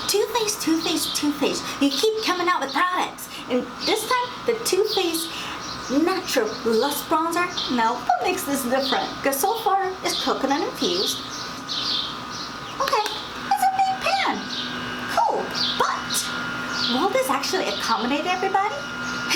TooFaced, TooFaced, TooFaced. You keep coming out with products. And this time, the TooFaced Natural Lush Bronzer. Now, what makes this different? Because so far, it's coconut infused. Okay, it's a big pan. Cool, but will this actually accommodate everybody?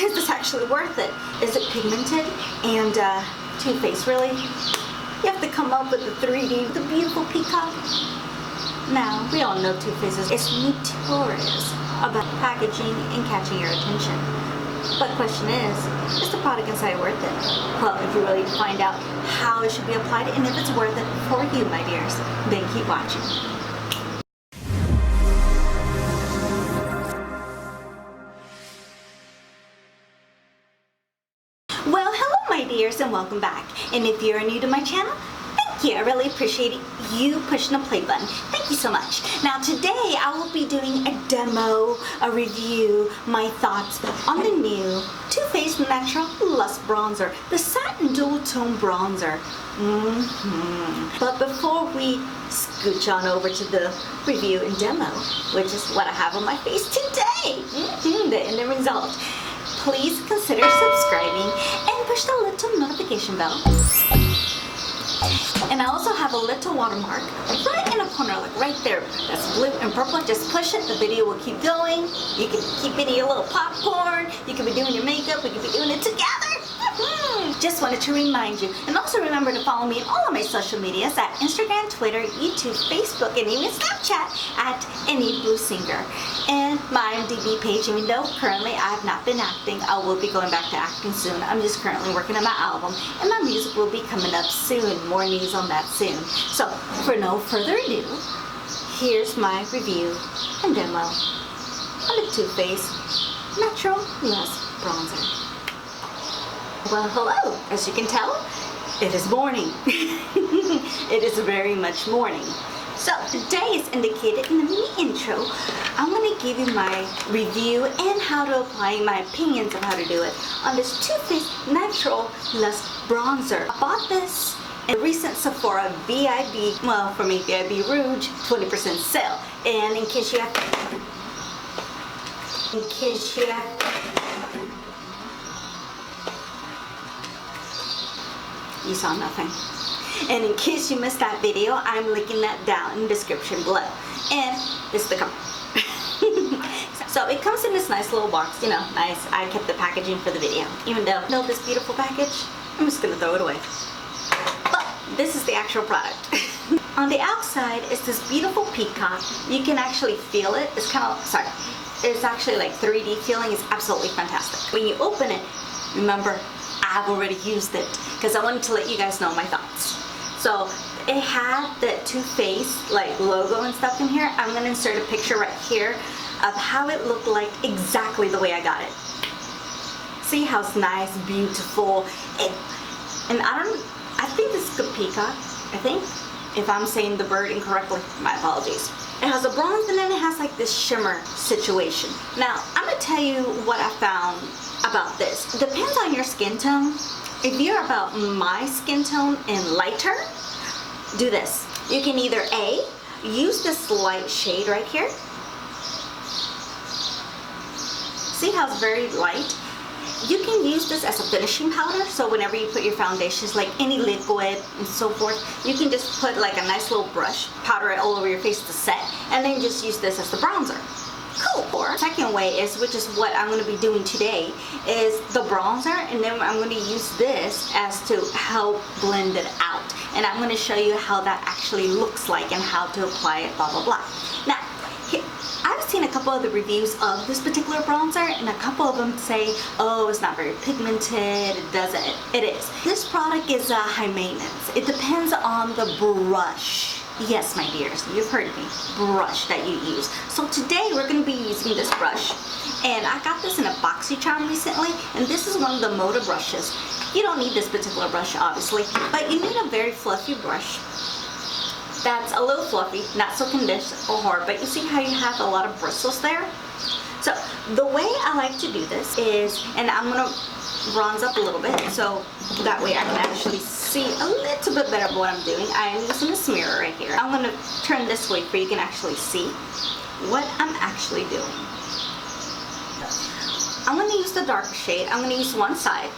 Is this actually worth it? Is it pigmented? And TooFaced, really? You have to come up with the 3D, the beautiful peacock. Now, we all know TooFaced is notorious about packaging and catching your attention. But the question is the product inside worth it? Well, if you really find out how it should be applied and if it's worth it for you, my dears, then keep watching. Well, hello my dears and welcome back. And if you're new to my channel, thank you. I really appreciate you pushing the play button. Thank you so much. Now today I will be doing a demo, a review, my thoughts on the new TooFaced Natural Lush Bronzer, the Satin Dual Tone Bronzer. But before we scooch on over to the review and demo, which is what I have on my face today, the end result, please consider subscribing and push the little notification bell. And I also have a little watermark right in the corner, like right there. That's blue and purple. Just push it. The video will keep going. You can keep eating your little popcorn. You can be doing your makeup. We can be doing it together. Just wanted to remind you. And also remember to follow me on all of my social medias at Instagram, Twitter, YouTube, Facebook, and even Snapchat at Enidbluesinger. And my IMDb page, even though currently I have not been acting, I will be going back to acting soon. I'm just currently working on my album, and my music will be coming up soon. More news on that soon. So, for no further ado, here's my review and demo on the TooFaced Natural Lush Bronzer. Well, hello. As you can tell, it is morning. It is very much morning. So today is indicated in the mini intro. I'm going to give you my review and how to apply my opinions of how to do it on this TooFaced Natural Lush Bronzer. I bought this in a recent SEPHORA VIB, well for me VIB Rouge 20% sale. And in case you you saw nothing. And in case you missed that video, I'm linking that down in the description below. And this is the cover. So it comes in this nice little box, you know, nice. I kept the packaging for the video. Even though I know this beautiful package, I'm just gonna throw it away. But this is the actual product. On the outside is this beautiful peacock. You can actually feel it. It's kind of, sorry, it's actually like 3D feeling. It's absolutely fantastic. When you open it, remember, I've already used it because I wanted to let you guys know my thoughts. So it had the TooFaced like logo and stuff in here. I'm going to insert a picture right here of how it looked like exactly the way I got it. See how it's nice, beautiful, and I think this is the peacock, I think. If I'm saying the bird incorrectly, my apologies. It has a bronze and then it has like this shimmer situation. Now, I'm going to tell you what I found about this. It depends on your skin tone. If you're about my skin tone and lighter, do this. You can either A, use this light shade right here. See how it's very light? You can use this as a finishing powder, so whenever you put your foundations, like any liquid and so forth, you can just put like a nice little brush, powder it all over your face to set, and then just use this as the bronzer. Cool. Or second way is, which is what I'm going to be doing today, is the bronzer, and then I'm going to use this as to help blend it out. And I'm going to show you how that actually looks like and how to apply it, blah blah blah. Now, I've seen a couple of the reviews of this particular bronzer, and a couple of them say, oh, it's not very pigmented, it doesn't. It is. This product is high maintenance. It depends on the brush. Yes, my dears, you've heard me, brush that you use. So today we're going to be using this brush, and I got this in a BoxyCharm recently, and this is one of the Moda brushes. You don't need this particular brush, obviously, but you need a very fluffy brush that's a little fluffy, not so condensed or hard, but you see how you have a lot of bristles there? So the way I like to do this is, and I'm going to bronze up a little bit so that way I can actually see a little bit better what I'm doing. I am using this mirror right here. I'm going to turn this way so you can actually see. what I'm actually doing. I'm going to use the darker shade. I'm going to use one side.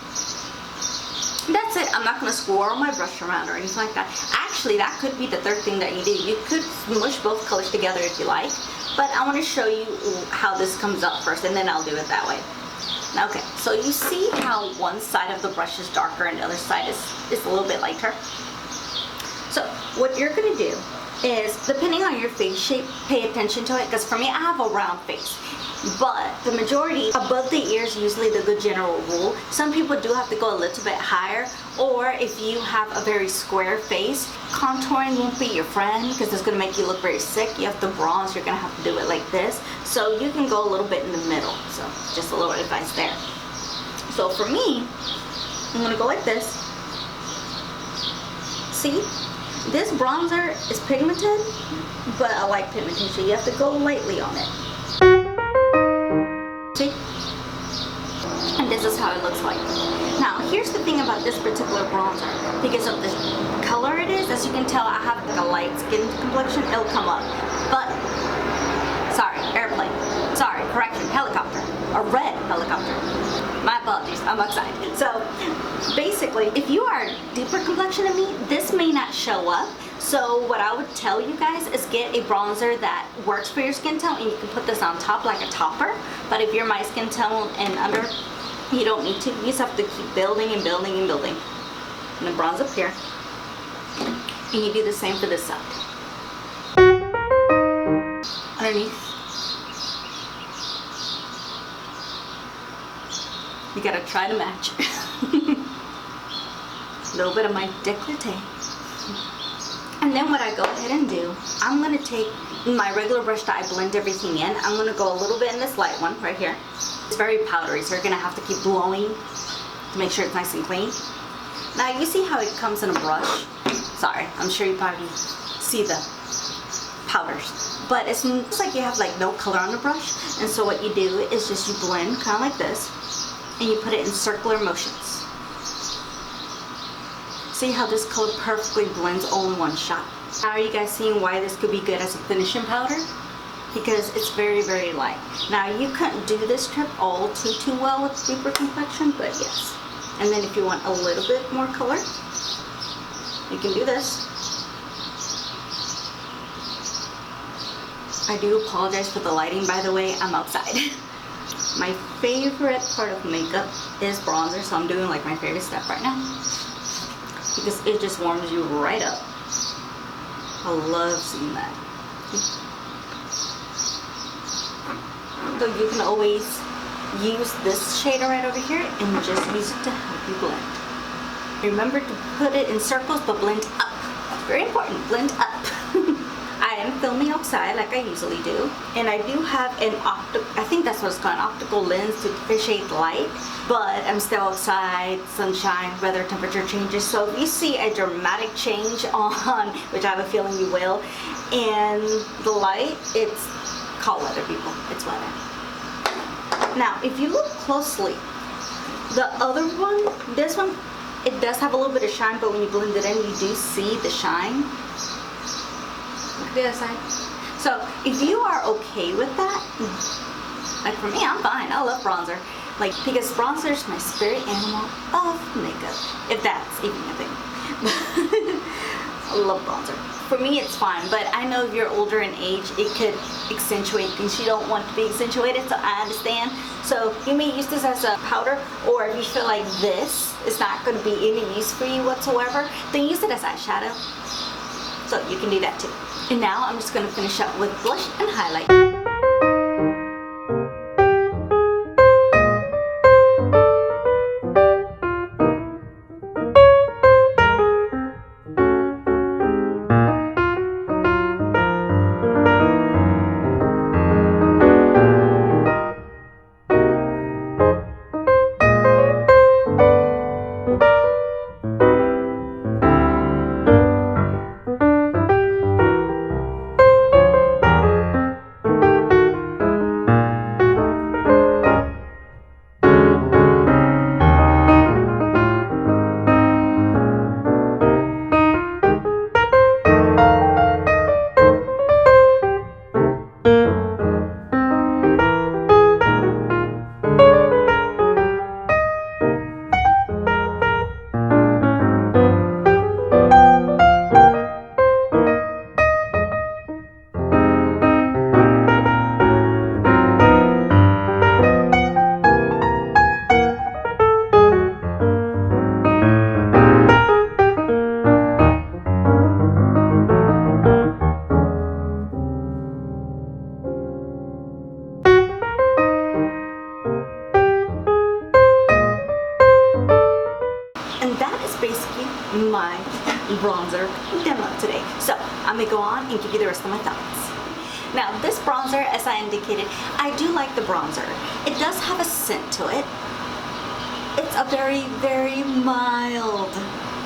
That's it. I'm not going to swirl my brush around or anything like that. Actually, that could be the third thing that you do. You could smush both colors together if you like, but I want to show you how this comes up first, and then I'll do it that way. Okay, so you see how one side of the brush is darker and the other side is a little bit lighter? So what you're going to do is, depending on your face shape, pay attention to it, because for me, I have a round face. But the majority, above the ears, usually the good general rule. Some people do have to go a little bit higher, or if you have a very square face, contouring won't be your friend because it's going to make you look very sick. You have to bronze, you're going to have to do it like this. So you can go a little bit in the middle. So just a little advice there. So for me, I'm going to go like this. See? This bronzer is pigmented, but I like pigmentation. You have to go lightly on it. See? And this is how it looks like. Now, here's the thing about this particular bronzer. Because of the color it is, as you can tell, I have like a light skin complexion. It'll come up. But, sorry, airplane. Sorry, correction, helicopter. A red helicopter. My apologies, I'm outside. So, basically, if you are a deeper complexion than me, this may not show up. So what I would tell you guys is get a bronzer that works for your skin tone, and you can put this on top like a topper. But if you're my skin tone and under, you don't need to. You just have to keep building and building and building. And then bronze up here. And you do the same for this side. Underneath. You gotta try to match. A little bit of my décolleté. And then what I go ahead and do, I'm going to take my regular brush that I blend everything in. I'm going to go a little bit in this light one right here. It's very powdery, so you're going to have to keep blowing to make sure it's nice and clean. Now you see how it comes in a brush. Sorry, I'm sure you probably see the powders. But it's like you have like no color on the brush. And so what you do is just you blend kind of like this. And you put it in circular motions. See how this color perfectly blends all in one shot. Now are you guys seeing why this could be good as a finishing powder? Because it's very, very light. Now you couldn't do this trip all too well with deeper complexion, but yes. And then if you want a little bit more color, you can do this. I do apologize for the lighting, by the way, I'm outside. My favorite part of makeup is bronzer, so I'm doing like my favorite step right now. Because it just warms you right up. I love seeing that. So you can always use this shader right over here and just use it to help you blend. Remember to put it in circles, but blend up. Very important, blend up. I am filming outside like I usually do, and I do have an I think that's what it's called, an optical lens to appreciate light, but I'm still outside, sunshine, weather, temperature changes, so if you see a dramatic change on, which I have a feeling you will, and the light, it's called weather, people, it's weather. Now, if you look closely, the other one, this one, it does have a little bit of shine, but when you blend it in, you do see the shine. Look at the other side. So if you are okay with that, like for me, I'm fine. I love bronzer. Like, because bronzer is my spirit animal of makeup, if that's even a thing. I love bronzer. For me, it's fine, but I know if you're older in age, it could accentuate things you don't want to be accentuated, so I understand. So you may use this as a powder, or if you feel like this is not going to be any use for you whatsoever, then use it as eyeshadow. So you can do that too. And now I'm just going to finish up with blush and highlight. bronzer demo today. So I'm gonna go on and give you the rest of my thoughts. Now this bronzer, as I indicated, I do like the bronzer. It does have a scent to it. It's a very, very mild,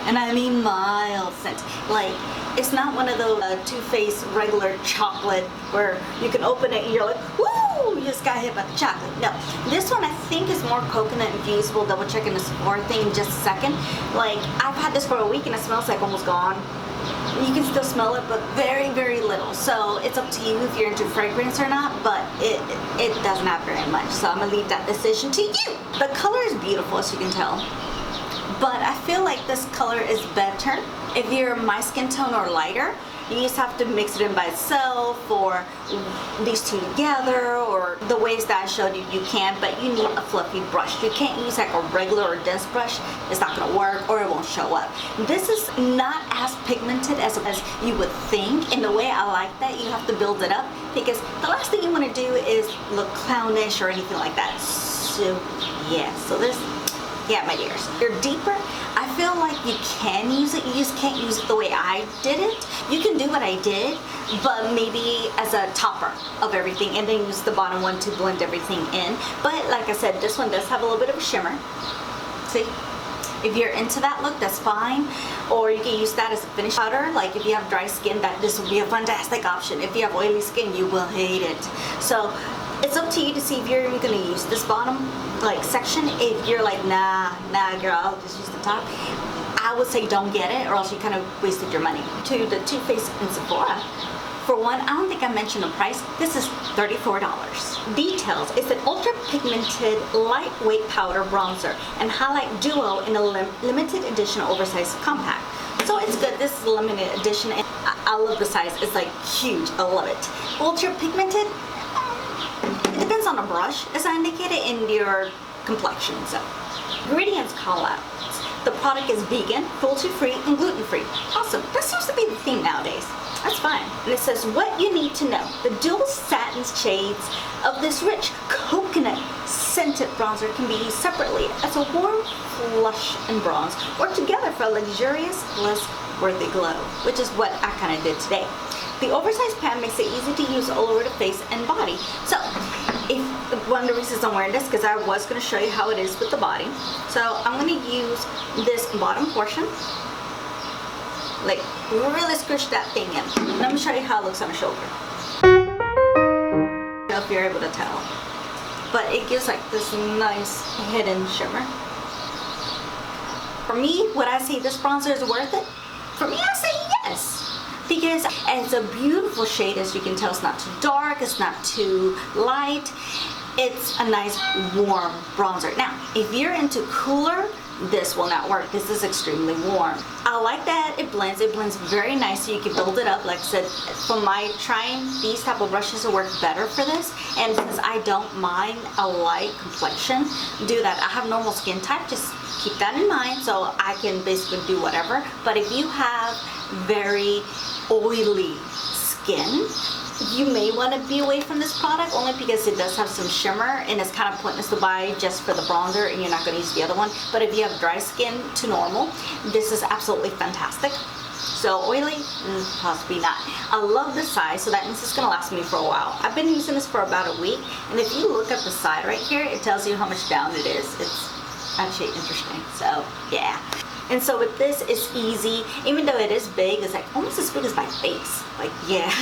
and I mean mild scent. Like, it's not one of those TooFaced regular chocolate where you can open it and you're like, woo, you just got hit by the chocolate. No, this one I think is more coconut infused. We'll double check in the SEPHORA thing in just a second. Like, I've had this for a week and it smells like almost gone. You can still smell it, but very, very little. So it's up to you if you're into fragrance or not, but it doesn't have very much. So I'm gonna leave that decision to you. The color is beautiful, as you can tell, but I feel like this color is better if you're my skin tone or lighter. You just have to mix it in by itself, or these two together, or the ways that I showed you, you can, but you need a fluffy brush. You can't use like a regular or dense brush. It's not gonna work, or it won't show up. This is not as pigmented as you would think. In the way I like that, you have to build it up, because the last thing you wanna do is look clownish or anything like that. So yeah, so this, yeah, my dears, you're deeper. I feel like you can use it, you just can't use it the way I did it. You can do what I did, but maybe as a topper of everything, and then use the bottom one to blend everything in. But like I said, this one does have a little bit of a shimmer. See? If you're into that look, that's fine. Or you can use that as a finish powder. Like if you have dry skin, this would be a fantastic option. If you have oily skin, you will hate it. So it's up to you to see if you're even gonna use this bottom like section. If you're like, nah girl, I'll just use the top, I would say don't get it, or else you kind of wasted your money. To the TooFaced and SEPHORA, for one, I don't think I mentioned the price. This is $34. Details: it's an ultra pigmented lightweight powder bronzer and highlight duo in a limited edition oversized compact. So it's good. This is a limited edition, and I love the size. It's like huge. I love it. Ultra pigmented. It depends on the brush, as I indicated, in your complexion. So, ingredients call out. The product is vegan, cruelty-free, and gluten-free. Awesome. That seems to be the theme nowadays. That's fine. And it says what you need to know. The dual satin shades of this rich coconut scented bronzer can be used separately as a warm flush and bronze, or together for a luxurious, less-worthy glow, which is what I kind of did today. The oversized pad makes it easy to use all over the face and body. So, one of the reasons I'm wearing this, because I was going to show you how it is with the body. So I'm going to use this bottom portion, like really squish that thing in. Let me show you how it looks on the shoulder. I don't know if you're able to tell, but it gives like this nice hidden shimmer. For me, would I say this bronzer is worth it? For me, I say yes. Because it's a beautiful shade, as you can tell. It's not too dark, it's not too light. It's a nice warm bronzer. Now, if you're into cooler, this will not work. This is extremely warm. I like that it blends very nice, so you can build it up. Like I said, from my trying, these type of brushes will work better for this. And since I don't mind a light complexion, do that. I have normal skin type, just keep that in mind, so I can basically do whatever. But if you have very oily skin, you may want to be away from this product, only because it does have some shimmer and it's kind of pointless to buy just for the bronzer and you're not going to use the other one. But if you have dry skin to normal, this is absolutely fantastic. So oily, possibly not. I love the size, so that means it's going to last me for a while. I've been using this for about a week, and if you look at the side right here, it tells you how much down it is. It's actually interesting. So yeah. And so with this, it's easy. Even though it is big, it's like almost as big as my face. Like, yeah.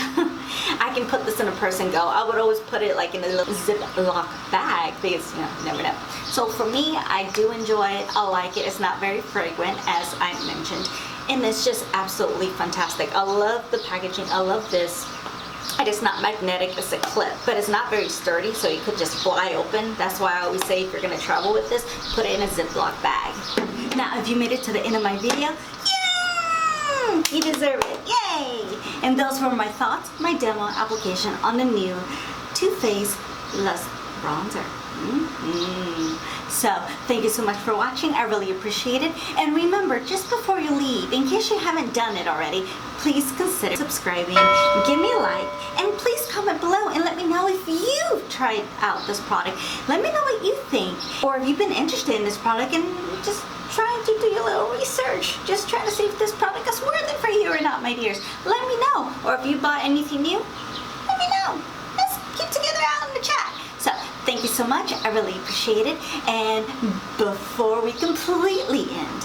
I can put this in a purse and go. I would always put it like in a little Ziploc bag, because, you know, you never know. So for me, I do enjoy it. I like it. It's not very fragrant, as I mentioned. And it's just absolutely fantastic. I love the packaging. I love this. It's not magnetic, it's a clip, but it's not very sturdy, so you could just fly open. That's why I always say, if you're gonna travel with this, put it in a Ziploc bag. Now, if you made it to the end of my video, yeah, you deserve it, yay! And those were my thoughts, my demo application on the new TooFaced Luxe Bronzer. So, thank you so much for watching. I really appreciate it. And remember, just before you leave, in case you haven't done it already, please consider subscribing, give me a like, and please comment below and let me know if you've tried out this product. Let me know what you think, or if you've been interested in this product, and just trying to do a little research. Just trying to see if this product is worth it for you or not, my dears. Let me know. Or if you bought anything new, let me know. Let's keep together out in the chat. So, thank you so much. I really appreciate it. And before we completely end,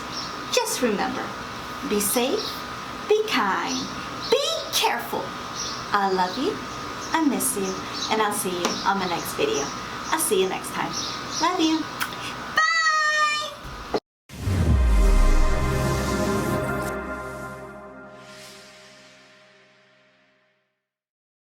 just remember, be safe, be kind, be careful. I love you, I miss you, and I'll see you on my next video. I'll see you next time. Love you.